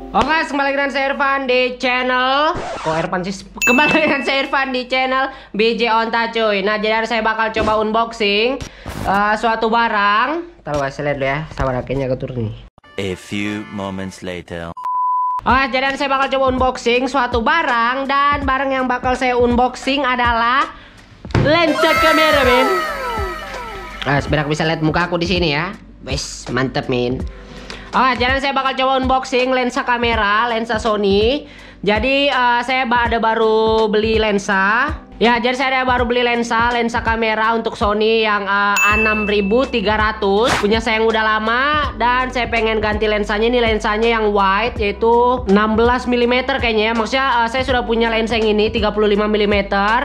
Oke, kembali dengan saya Irfan di channel kembali dengan saya Irfan di channel BJ Onta cuy. Nah, jadi saya bakal coba unboxing suatu barang. Taruh saya lihat dulu ya, sabar akhirnya keturun nih. A few moments later. Jadi saya bakal coba unboxing suatu barang, dan barang yang bakal saya unboxing adalah lensa kamera, men. Sebentar aku bisa lihat muka aku di sini ya. Wes, mantep, men. Jadi saya bakal coba unboxing lensa kamera, lensa Sony. Jadi saya baru beli lensa. Ya, jadi saya baru beli lensa kamera untuk Sony yang A6300. Punya saya yang udah lama, dan saya pengen ganti lensanya. Ini lensanya yang wide, yaitu 16 mm kayaknya ya. Maksudnya saya sudah punya lensa yang ini 35 mm.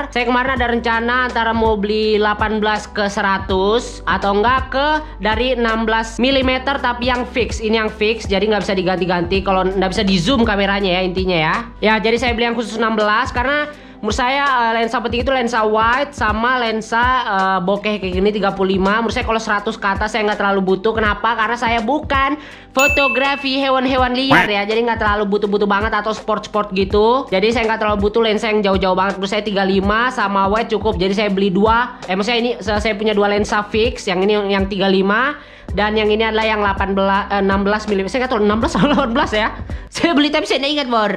Saya kemarin ada rencana antara mau beli 18 ke 100 atau enggak ke dari 16 mm tapi yang fix. Ini yang fix, jadi nggak bisa diganti-ganti. Kalau nggak bisa di zoom kameranya ya, intinya ya. Ya, jadi saya beli yang khusus 16 karena menurut saya lensa penting itu lensa wide sama lensa bokeh kayak gini 35. Menurut saya kalau 100 ke atas saya nggak terlalu butuh. Kenapa? Karena saya bukan fotografi hewan-hewan liar ya. Jadi nggak terlalu butuh banget, atau sport-sport gitu. Jadi saya nggak terlalu butuh lensa yang jauh-jauh banget. Menurut saya 35 sama wide cukup. Jadi saya beli dua. Maksudnya ini saya punya dua lensa fix. Yang ini yang 35. Dan yang ini adalah yang 16 mm. Saya nggak tahu 16 atau 18 ya. Saya beli tapi saya nggak ingat, Bor.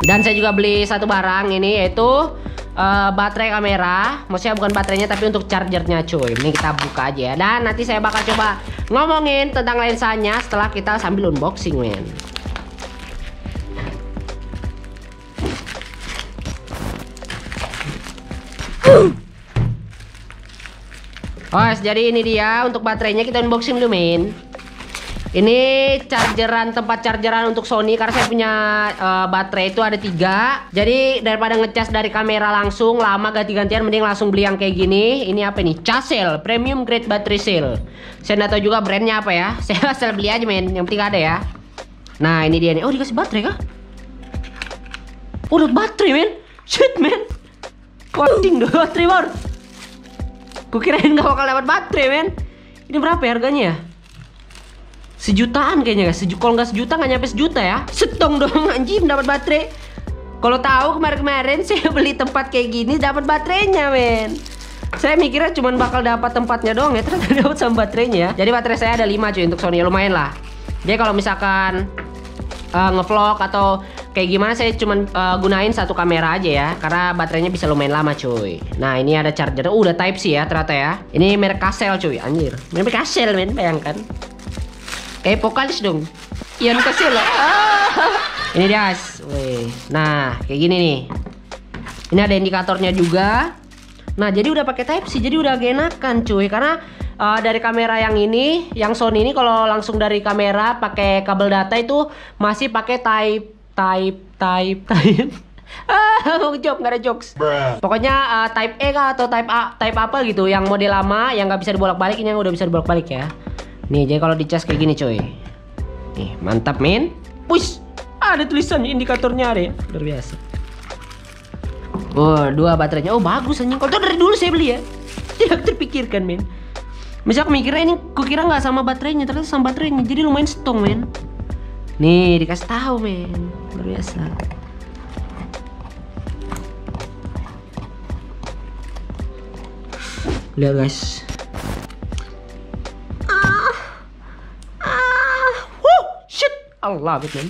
Dan saya juga beli satu barang ini, yaitu baterai kamera. Maksudnya bukan baterainya tapi untuk chargernya cuy. Ini kita buka aja ya. Dan nanti saya bakal coba ngomongin tentang lensanya setelah kita sambil unboxing, men. Jadi ini dia untuk baterainya, kita unboxing dulu, men. Ini tempat chargeran untuk Sony, karena saya punya baterai itu ada 3. Jadi daripada ngecas dari kamera langsung lama ganti-gantian, mending langsung beli yang kayak gini. Ini apa nih? Casel Premium Grade Battery Cell. Saya nggak tahu juga brandnya apa ya. Saya asal beli aja, men. Yang penting ada ya. Nah, ini dia nih. Oh, dikasih baterai kah? Oh, dapat baterai, men. Shit, men. Kuating dong baterai, Bor. Kukirain gak bakal dapat baterai, men. Ini berapa ya harganya? Sejutaan kayaknya, guys. Kalau nggak sejuta, nggak nyampe sejuta ya. Setong dong, anjing, dapat baterai. Kalau tahu kemarin saya beli tempat kayak gini dapat baterainya, men. Saya mikirnya cuma bakal dapat tempatnya doang ya, ternyata dapat sama baterainya. Jadi baterai saya ada 5 cuy untuk Sony, lumayan lah. Jadi kalau misalkan ngevlog atau kayak gimana, saya cuma gunain satu kamera aja ya, karena baterainya bisa lumayan lama cuy. Nah, ini ada charger. Udah Type C ya ternyata ya. Ini merek Casel cuy, anjir. Merek Casel, men, bayangkan. Kayak vokalis dong. Ian Casel lah. Ini dia, guys. Nah, kayak gini nih. Ini ada indikatornya juga. Nah, jadi udah pakai Type C, jadi udah agak enakan cuy. Karena dari kamera yang ini, yang Sony ini, kalau langsung dari kamera pakai kabel data itu masih pakai Type. Joke, nggak ada jokes. Pokoknya Type E kah atau Type apa gitu, yang model lama yang nggak bisa dibolak-balik. Ini yang udah bisa dibolak-balik ya. Nih, jadi kalau dicas kayak gini coy. Nih, mantap, men. Push. Ada tulisannya, indikatornya ada ya. Luar biasa. Oh, 2 baterainya. Oh, bagus anjing. Kalau dari dulu saya beli ya. Tidak terpikirkan, men. Misal aku mikirnya ini, kukira nggak sama baterainya, ternyata sama baterainya. Jadi lumayan stong, men. Nih, dikasih tahu, men. Luar biasa. Lihat, guys. I love it, man.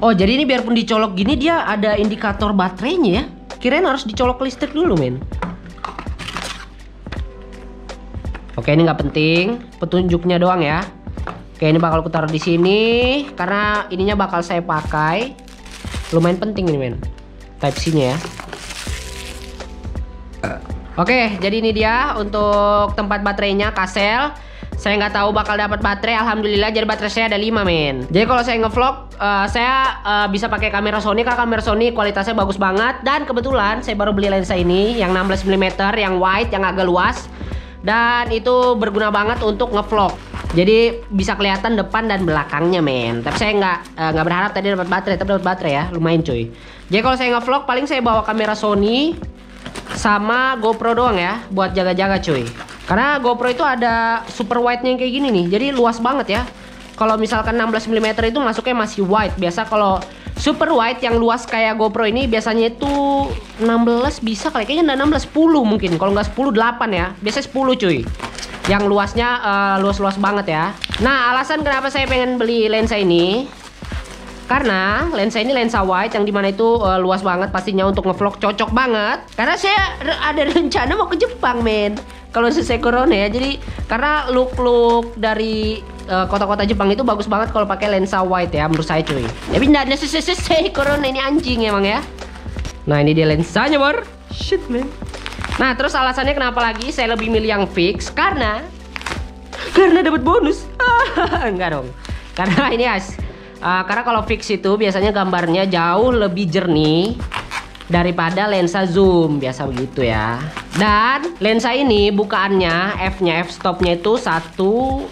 Oh, jadi ini biarpun dicolok gini, dia ada indikator baterainya ya. Kirain harus dicolok listrik dulu, men. Oke, ini nggak penting, petunjuknya doang ya. Oke, ini bakal aku taruh di sini karena ininya bakal saya pakai. Lumayan penting ini, men. Type C-nya ya. Oke, jadi ini dia untuk tempat baterainya Casel. Saya nggak tahu bakal dapat baterai, alhamdulillah. Jadi baterai saya ada 5, men. Jadi kalau saya ngevlog, saya bisa pakai kamera Sony, karena kamera Sony kualitasnya bagus banget. Dan kebetulan saya baru beli lensa ini yang 16 mm, yang wide, yang agak luas. Dan itu berguna banget untuk ngevlog. Jadi bisa kelihatan depan dan belakangnya, men. Tapi saya nggak berharap tadi dapat baterai, tapi dapat baterai ya, lumayan cuy. Jadi kalau saya ngevlog, paling saya bawa kamera Sony sama GoPro doang ya, buat jaga-jaga cuy. Karena GoPro itu ada super wide-nya yang kayak gini nih. Jadi luas banget ya. Kalau misalkan 16 mm itu masuknya masih wide. Biasa kalau super wide yang luas kayak GoPro ini biasanya itu 16 bisa kali. Kayaknya enggak 16, 10 mungkin. Kalau nggak 10, 8 ya. Biasanya 10 cuy. Yang luasnya luas-luas banget ya. Nah, alasan kenapa saya pengen beli lensa ini, karena lensa ini lensa wide yang dimana itu luas banget, pastinya untuk ngevlog cocok banget. Karena saya ada rencana mau ke Jepang men, kalau selesai corona ya. Jadi karena look dari kota-kota Jepang itu bagus banget kalau pakai lensa wide ya menurut saya cuy. Tapi nggak selesai corona ini, anjing emang ya. Nah ini dia lensanya bor. Shit man. Nah terus alasannya kenapa lagi saya lebih milih yang fix, karena dapat bonus. Enggak dong. Karena ini guys, karena kalau fix itu biasanya gambarnya jauh lebih jernih daripada lensa zoom, biasa begitu ya. Dan lensa ini bukaannya f-nya, f-stopnya itu satu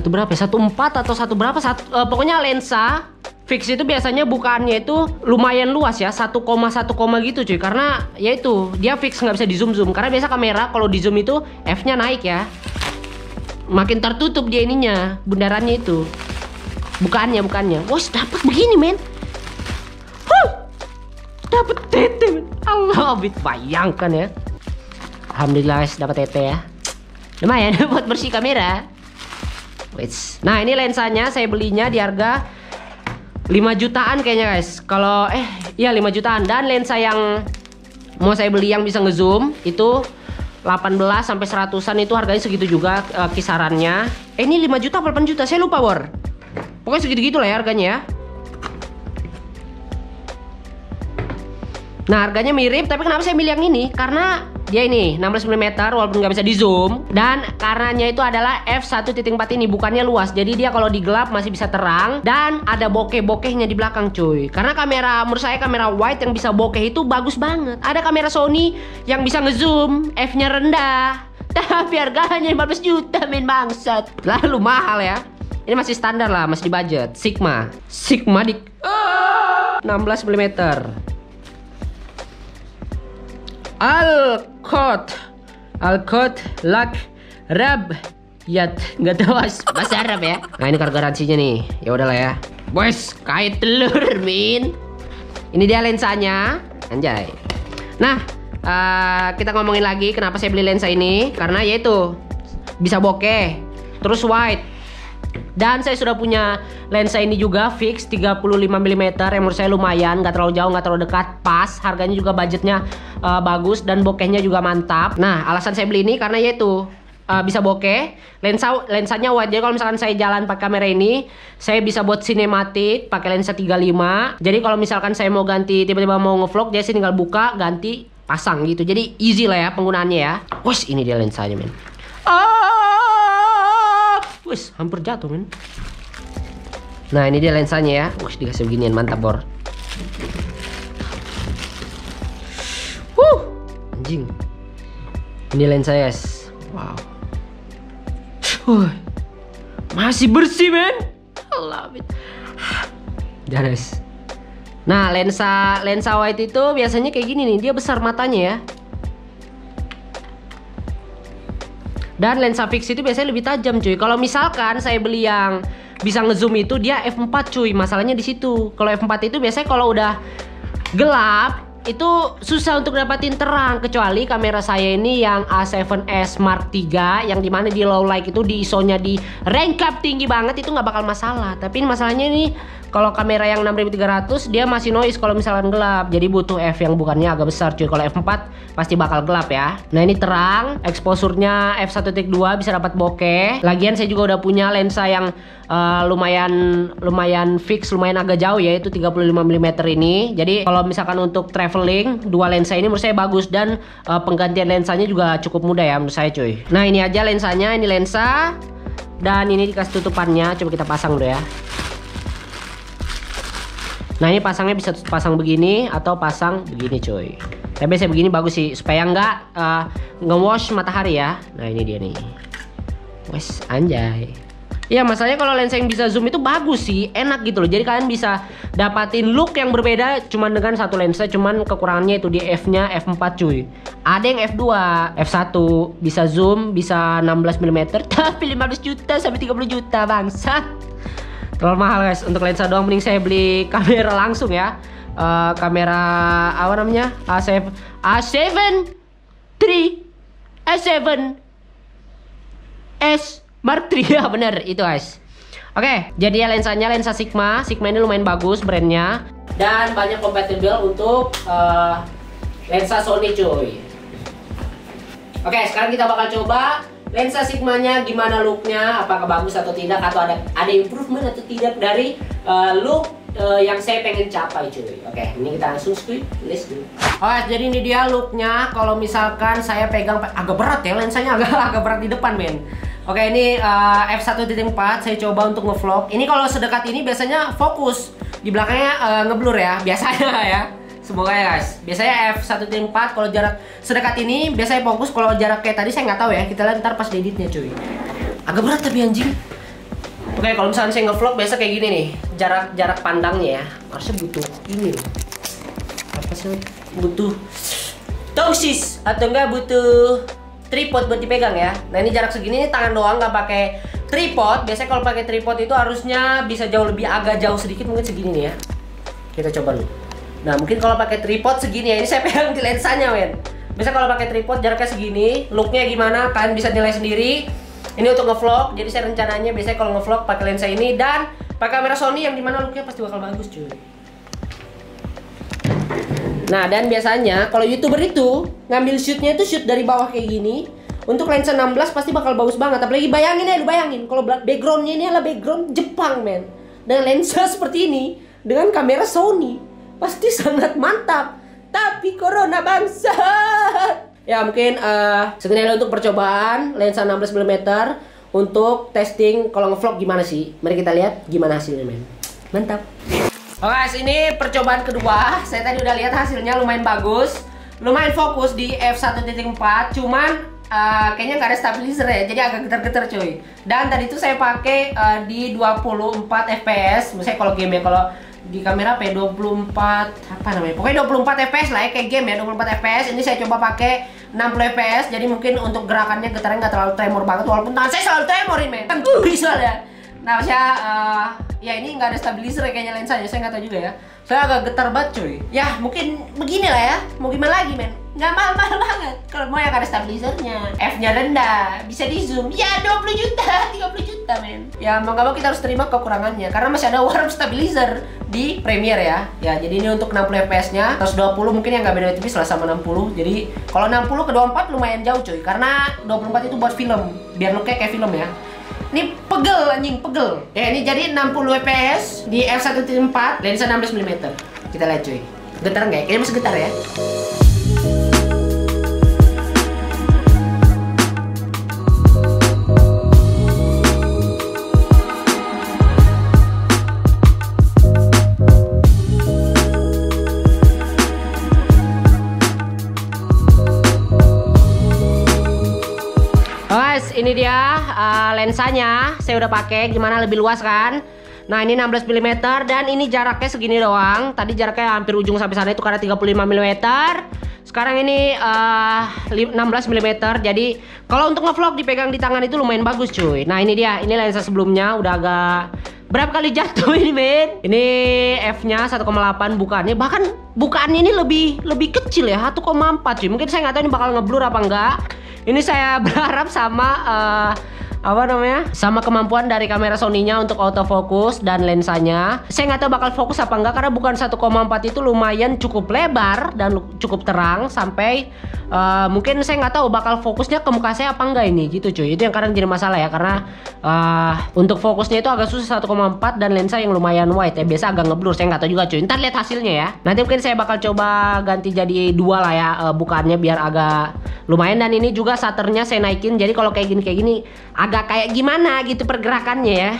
berapa ya? 1.4 atau satu berapa? Pokoknya lensa fix itu biasanya bukaannya itu lumayan luas ya, 1,1 gitu cuy. Karena ya itu dia fix, nggak bisa di zoom. Karena biasa kamera kalau di zoom itu f-nya naik ya, makin tertutup dia ininya, bundarannya itu. Bukannya. Wos, dapat begini, men. Dapat tete, men. Allah, bayangkan ya. Alhamdulillah guys, dapat tete ya. Lumayan buat bersih kamera. Wits. Nah, ini lensanya saya belinya di harga 5 jutaan kayaknya, guys. Kalau iya 5 jutaan, dan lensa yang mau saya beli yang bisa ngezoom itu 18 sampai 100-an itu harganya segitu juga kisarannya. Ini 5 juta apa 8 juta? Saya lupa, Bor. Pokoknya segitu-gitu lah ya harganya ya. Nah harganya mirip, tapi kenapa saya milih yang ini? Karena dia ini 16 mm walaupun nggak bisa di zoom. Dan karenanya itu adalah f1.4 ini, bukannya luas. Jadi dia kalau digelap masih bisa terang. Dan ada bokeh-bokehnya di belakang cuy. Karena kamera, menurut saya kamera wide yang bisa bokeh itu bagus banget. Ada kamera Sony yang bisa ngezoom, f-nya rendah, tapi harganya 15 juta men, bangsat. Lalu mahal ya. Ini masih standar lah, masih di budget. Sigma di 16 mm. Alcott Lak Rab Yat, nggak tahu bahasa Arab ya. Nah ini garansinya nih, ya udahlah ya. Bos, kait telur min. Ini dia lensanya, anjay. Nah kita ngomongin lagi kenapa saya beli lensa ini. Karena yaitu bisa bokeh, terus wide. Dan saya sudah punya lensa ini juga fix 35 mm yang menurut saya lumayan, nggak terlalu jauh, nggak terlalu dekat, pas. Harganya juga budgetnya bagus dan bokehnya juga mantap. Nah alasan saya beli ini karena yaitu bisa bokeh, lensanya wide. Jadi kalau misalkan saya jalan pakai kamera ini, saya bisa buat sinematik pakai lensa 35. Jadi kalau misalkan saya mau ganti, tiba-tiba mau ngevlog, dia sih tinggal buka, ganti, pasang gitu. Jadi easy lah ya penggunaannya ya. Wes ini dia lensanya men. Wes hampir jatuh men. Nah ini dia lensanya ya. Wes dikasih beginian, mantap bor. Anjing. Ini lensa yes. Wow. Masih bersih men. I love it. Danes. Nah lensa wide itu biasanya kayak gini nih. Dia besar matanya ya. Dan lensa fix itu biasanya lebih tajam cuy. Kalau misalkan saya beli yang bisa ngezoom itu dia f4 cuy. Masalahnya di situ. Kalau f4 itu biasanya kalau udah gelap itu susah untuk dapatin terang. Kecuali kamera saya ini yang A7S Mark III, yang dimana di low light itu di ISO-nya di rank up tinggi banget, itu nggak bakal masalah. Tapi masalahnya ini kalau kamera yang 6300 dia masih noise kalau misalkan gelap. Jadi butuh f yang bukannya agak besar cuy. Kalau f4 pasti bakal gelap ya. Nah ini terang, exposure-nya f1.2 bisa dapat bokeh. Lagian saya juga udah punya lensa yang lumayan fix, lumayan agak jauh ya, itu 35 mm ini. Jadi kalau misalkan untuk traveling, dua lensa ini menurut saya bagus. Dan penggantian lensanya juga cukup mudah ya menurut saya cuy. Nah ini aja lensanya, ini lensa. Dan ini dikasih tutupannya, coba kita pasang dulu ya. Nah ini pasangnya bisa pasang begini atau pasang begini cuy. Tapi biasanya begini bagus sih, supaya nggak nge-wash matahari ya. Nah ini dia nih. Wes anjay. Ya masalahnya kalau lensa yang bisa zoom itu bagus sih, enak gitu loh. Jadi kalian bisa dapatin look yang berbeda cuman dengan satu lensa. Cuman kekurangannya itu di F-nya F4 cuy. Ada yang F2, F1 bisa zoom, bisa 16 mm, tapi 15 juta sampai 30 juta bangsat. Terlalu mahal guys. Untuk lensa doang mending saya beli kamera langsung ya. Kamera apa namanya? A7 III S7 S Mark III ya bener itu guys. Oke, jadi ya lensanya lensa Sigma. Sigma ini lumayan bagus brandnya dan banyak kompatibel untuk lensa Sony cuy. Oke, sekarang kita bakal coba lensa Sigmanya gimana looknya, apakah bagus atau tidak, atau ada improvement atau tidak dari look yang saya pengen capai cuy. Oke, ini kita langsung skip list dulu. Oh, jadi ini dia looknya. Kalau misalkan saya pegang agak berat ya lensanya, agak berat di depan men. Oke, ini F1.4 saya coba untuk ngevlog. Ini kalau sedekat ini biasanya fokus, di belakangnya ngeblur ya, biasanya ya. Semoga ya guys. Biasanya F1.4 kalau jarak sedekat ini biasanya fokus, kalau jarak kayak tadi saya nggak tahu ya. Kita lihat ntar pas editnya cuy. Agak berat tapi anjing. Oke, kalau misalnya saya ngevlog biasa kayak gini nih, jarak pandangnya ya. Harusnya butuh ini loh. Apa sih? Butuh tongsis atau enggak butuh tripod buat dipegang ya. Nah ini jarak segini, ini tangan doang nggak pakai tripod. Biasanya kalau pakai tripod itu harusnya bisa jauh lebih agak jauh sedikit, mungkin segini nih ya. Kita coba dulu. Nah mungkin kalau pakai tripod segini ya, ini saya pegang di lensanya men. Biasanya kalau pakai tripod jaraknya segini, looknya gimana kalian bisa nilai sendiri. Ini untuk ngevlog, jadi saya rencananya biasanya kalau ngevlog pakai lensa ini dan pakai kamera Sony yang dimana looknya pasti bakal bagus cuy. Nah dan biasanya kalau YouTuber itu ngambil shootnya itu shoot dari bawah kayak gini. Untuk lensa 16 pasti bakal bagus banget. Apalagi bayangin ya, lu bayangin kalau backgroundnya ini adalah background Jepang men. Dan lensa seperti ini dengan kamera Sony pasti sangat mantap. Tapi corona bangsat. Ya mungkin segini untuk percobaan lensa 16 mm untuk testing kalau ngevlog gimana sih. Mari kita lihat gimana hasilnya men. Mantap. Oke guys, ini percobaan kedua. Saya tadi udah lihat hasilnya lumayan bagus, lumayan fokus di F1.4. Cuman kayaknya nggak ada stabilizer ya, jadi agak getar-getar cuy. Dan tadi itu saya pakai di 24 fps. Misalnya kalau game ya, kalau di kamera P24 apa namanya? Pokoknya 24 fps lah ya, kayak game ya 24 fps. Ini saya coba pakai 60 fps. Jadi mungkin untuk gerakannya getarnya nggak terlalu tremor banget, walaupun tangan saya selalu tremorin men. Kan bisa ya. Nah, saya ya ini nggak ada stabilizer ya kayaknya lensanya, saya nggak tahu juga ya. Saya agak getar banget cuy. Ya mungkin beginilah ya, mau gimana lagi men. Nggak mahal-mahal banget. Kalau mau yang ada stabilizernya, F-nya rendah, bisa di zoom. Ya 20 juta, 30 juta men. Ya mau nggak mau kita harus terima kekurangannya, karena masih ada warp stabilizer di Premiere ya. Ya jadi ini untuk 60 fps-nya, 120 mungkin yang nggak beda tipis lah sama 60. Jadi kalau 60 ke 24 lumayan jauh cuy, karena 24 itu buat film, biar looknya kayak film ya. Ini pegel anjing, pegel. Ya ini jadi 60 fps di F1.4 lensa 16 mm. Kita lihat cuy. Getar nggak ya? Kayaknya masih getar ya. Guys, ini dia lensanya. Saya udah pakai, gimana lebih luas kan? Nah, ini 16 mm dan ini jaraknya segini doang. Tadi jaraknya hampir ujung sampai sana itu karena 35 mm. Sekarang ini 16 mm. Jadi kalau untuk ngevlog dipegang di tangan itu lumayan bagus cuy. Nah, ini dia. Ini lensa sebelumnya udah agak berapa kali jatuh ini men. Ini F-nya 1,8 bukaannya. Bahkan bukaannya ini lebih kecil ya, 1,4 cuy. Mungkin saya nggak tahu ini bakal ngeblur apa enggak. Ini saya berharap sama apa namanya, sama kemampuan dari kamera Sony-nya untuk autofocus dan lensanya. Saya nggak tahu bakal fokus apa enggak, karena bukan 1,4 itu lumayan cukup lebar dan cukup terang sampai mungkin saya nggak tahu bakal fokusnya ke muka saya apa enggak ini gitu cuy. Itu yang kadang jadi masalah ya, karena untuk fokusnya itu agak susah 1,4 dan lensa yang lumayan wide ya, biasa agak ngeblur. Saya nggak tahu juga cuy, ntar lihat hasilnya ya. Nanti mungkin saya bakal coba ganti jadi 2 lah ya bukaannya biar agak lumayan. Dan ini juga shutternya saya naikin, jadi kalau kayak gini agak kayak gimana gitu pergerakannya ya,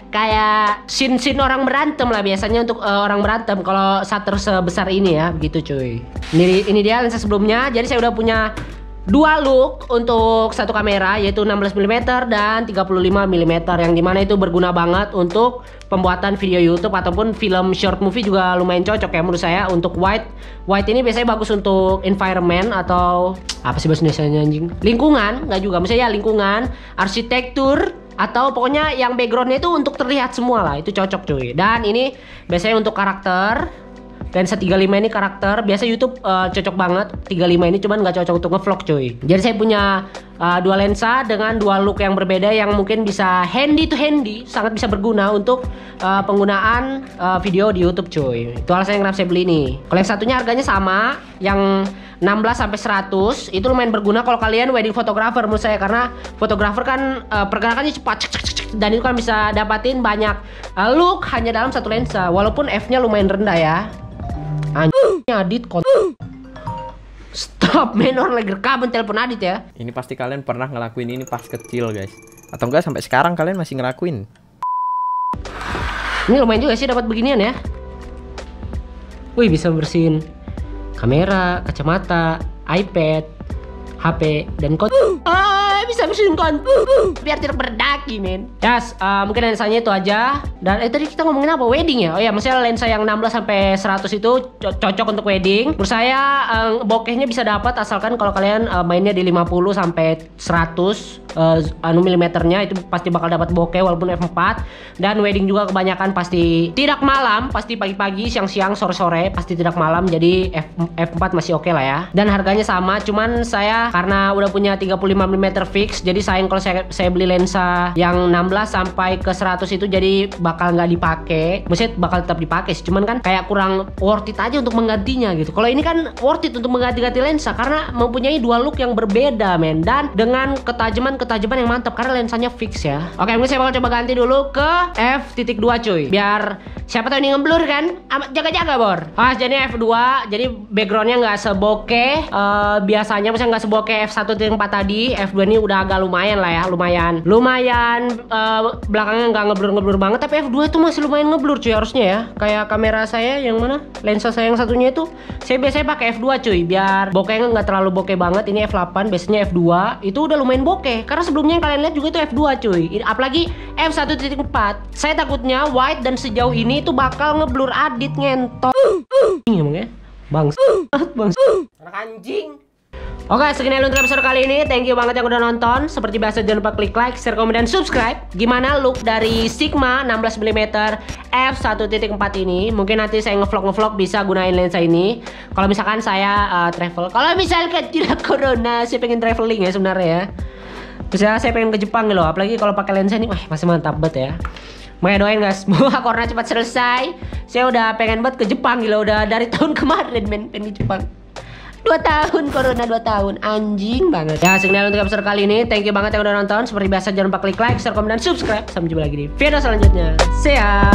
kayak scene orang berantem lah biasanya untuk orang berantem kalau shutter sebesar ini ya gitu cuy. Ini dia lensa sebelumnya. Jadi saya udah punya dua look untuk satu kamera, yaitu 16mm dan 35mm, yang dimana itu berguna banget untuk pembuatan video YouTube ataupun film short movie juga lumayan cocok ya menurut saya. Untuk wide ini biasanya bagus untuk environment atau apa sih bahasa Indonesianya anjing? Lingkungan, nggak juga, misalnya lingkungan, arsitektur, atau pokoknya yang backgroundnya itu untuk terlihat semua lah, itu cocok cuy. Dan ini biasanya untuk karakter. Lensa 35 ini karakter, biasa YouTube cocok banget. 35 ini cuman nggak cocok untuk ngevlog cuy. Jadi saya punya dua lensa dengan dua look yang berbeda yang mungkin bisa handy to handy, sangat bisa berguna untuk penggunaan video di YouTube cuy. Itu alasan kenapa saya beli ini. Kalau yang satunya harganya sama, yang 16 sampai 100 itu lumayan berguna kalau kalian wedding photographer menurut saya, karena fotografer kan pergerakannya cepat dan itu kan bisa dapatin banyak look hanya dalam satu lensa, walaupun f-nya lumayan rendah ya. Anjingnya Adit stop men, orang lagi rekaman telepon Adit ya. Ini pasti kalian pernah ngelakuin ini pas kecil guys, atau enggak sampai sekarang kalian masih ngelakuin. Ini lumayan juga sih dapat beginian ya. Wih, bisa bersihin kamera, kacamata, iPad, HP, dan bisa bersihin biar tidak berdaki men. Yes, mungkin lensanya itu aja. Dan tadi kita ngomongin apa? Wedding ya? Oh ya, maksudnya lensa yang 16 sampai 100 itu cocok untuk wedding. Menurut saya bokehnya bisa dapat asalkan kalau kalian mainnya di 50 sampai 100 milimeternya, itu pasti bakal dapat bokeh walaupun f4. Dan wedding juga kebanyakan pasti tidak malam, pasti pagi-pagi, siang-siang, sore-sore, pasti tidak malam. Jadi f4 masih oke lah ya. Dan harganya sama, cuman saya karena udah punya 35mm fix, jadi sayang kalau saya beli lensa yang 16 sampai ke 100 itu jadi bakal nggak dipakai. Maksudnya bakal tetap dipakai sih, cuman kan kayak kurang worth it aja untuk menggantinya gitu. Kalau ini kan worth it untuk mengganti-ganti lensa karena mempunyai dua look yang berbeda men, dan dengan ketajaman yang mantap karena lensanya fix ya. Oke, mungkin saya bakal coba ganti dulu ke f.2 cuy, biar siapa tahu ini ngeblur kan. Jaga-jaga bor. Jadi f2, jadi backgroundnya nggak sebokeh biasanya, misalnya nggak sebokeh f1.4 tadi. f2 ini udah agak lumayan lah ya, lumayan belakangnya nggak ngeblur banget, tapi f2 itu masih lumayan ngeblur cuy harusnya ya. Kayak kamera saya yang mana, lensa saya yang satunya itu saya biasanya pakai f2 cuy, biar bokehnya nggak terlalu bokeh banget. Ini f8, biasanya f2 itu udah lumayan bokeh, karena sebelumnya yang kalian lihat juga itu f2 cuy, apalagi f1.4. Saya takutnya wide dan sejauh ini itu bakal ngeblur Adit ngentot. Ngomongnya bang anak anjing. Oke, segini untuk episode kali ini. Thank you banget yang udah nonton. Seperti biasa jangan lupa klik like, share, komen, dan subscribe. Gimana look dari Sigma 16mm f1.4 ini? Mungkin nanti saya ngevlog bisa gunain lensa ini. Kalau misalkan saya travel. Kalau misalkan tidak corona, saya pengen traveling ya sebenarnya ya. Misalnya saya pengen ke Jepang gitu loh. Apalagi kalau pakai lensa ini, wah masih mantap banget ya. Makanya doain guys, semoga corona cepat selesai. Saya udah pengen banget ke Jepang gitu, udah dari tahun kemarin pengen ke Jepang. 2 tahun corona, 2 tahun anjing banget ya. Sekian untuk episode kali ini. Thank you banget yang udah nonton. Seperti biasa jangan lupa klik like, share, komen, dan subscribe. Sampai jumpa lagi di video selanjutnya. See ya.